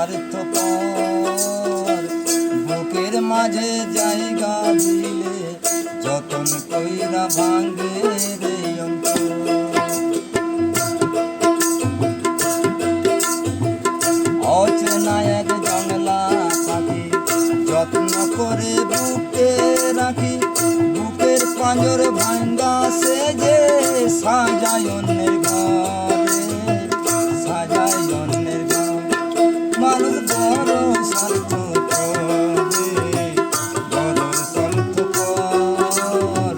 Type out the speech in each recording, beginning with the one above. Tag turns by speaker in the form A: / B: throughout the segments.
A: স্বার্থপর বুকের মাঝে জায়গা দিলে যতন কইরা ভাঙে রে অন্তর। অচেনা এক জংলা পাখি যত্ন করে বুকে রাখি, বুকের পাঁজর ভাঙ্গা সে যে সাজায় অন্যের ঘরে, সাজায় অন্যের ঘর। মানুষ বড় স্বার্থপর রে, বড় স্বার্থপর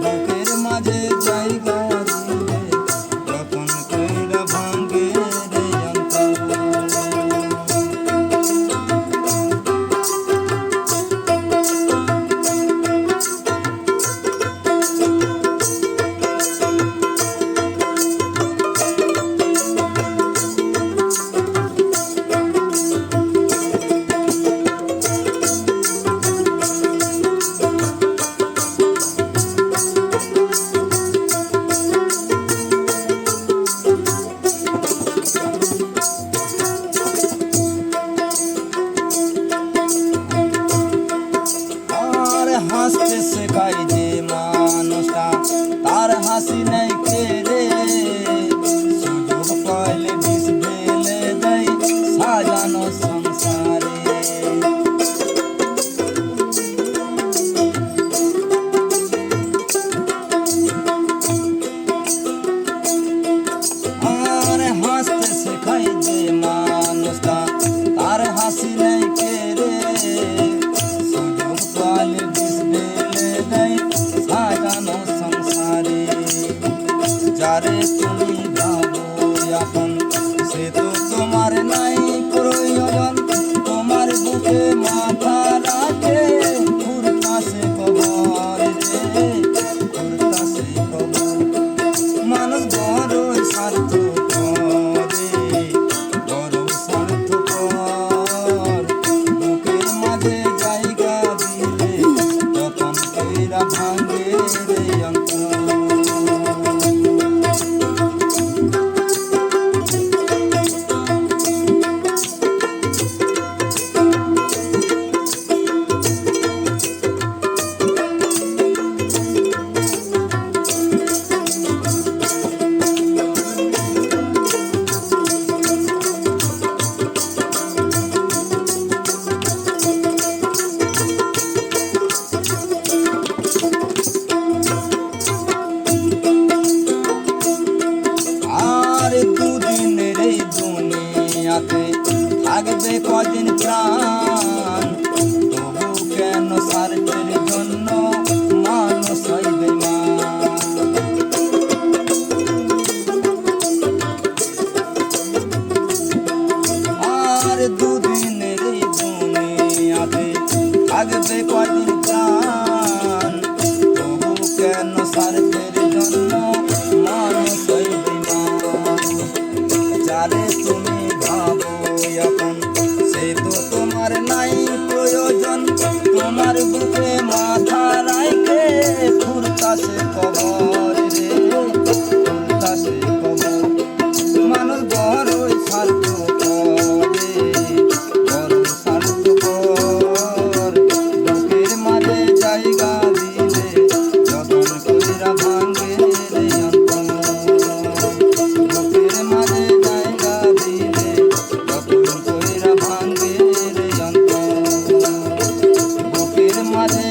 A: বুকের মাঝে জায়গা দিলে যতন কইরা ভাঙ্গে রে অন্তর। হাসতে শেখায় যে মানুষটা তার হাসি নাই কেড়ে, সুযোগ পাইলে বিষ ঢেলে দেয় সাজানো সংসারে। আর হাসতে শেখায় যে মানুষটা তার হাসি নাই কেড়ে, সুযোগ পাইলে সাজানো সংসারে। যারে তুমি ভাবো এখন সে তো তোমার নাই প্রয়োজন, তোমার বুকে মাথা রাখে ঘুরতাছে কবর রে, ঘুরতাছে কবর। মানুষ বড় স্বার্থপর রে, বড় স্বার্থপর বুকের মাঝে জায়গা দিলে যতন কইরা ভাঙে রে অন্তর। দুদিনের এই দুনিয়াতে থাকবে কদিন প্রাণ, তবু কেন স্বার্থের জন্য মানুষ হইবে বেঈমান। আর দুদিনের এই দুনিয়াতে থাকবে কদিন প্রাণ, তবু কেন স্বার্থের জন্য মানুষ হইবে বেঈমান। যারে তুমি ভাবো এখন সে তো তোমার নাই প্রয়োজন, তোমার বুকে মাথা রাইখে ঘুরতাছে কবর রে, ঘুরতাছে কবর। মানুষ বড় স্বার্থপর রে, বড় স্বার্থপর বুকের মাঝে জায়গা দিলে যতন কইরা ভাঙে রে অন্তর। বুকের মাঝে জায়গা দিলে যতন কইরা ভাঙে রে অন্তর। বুকের মাঝে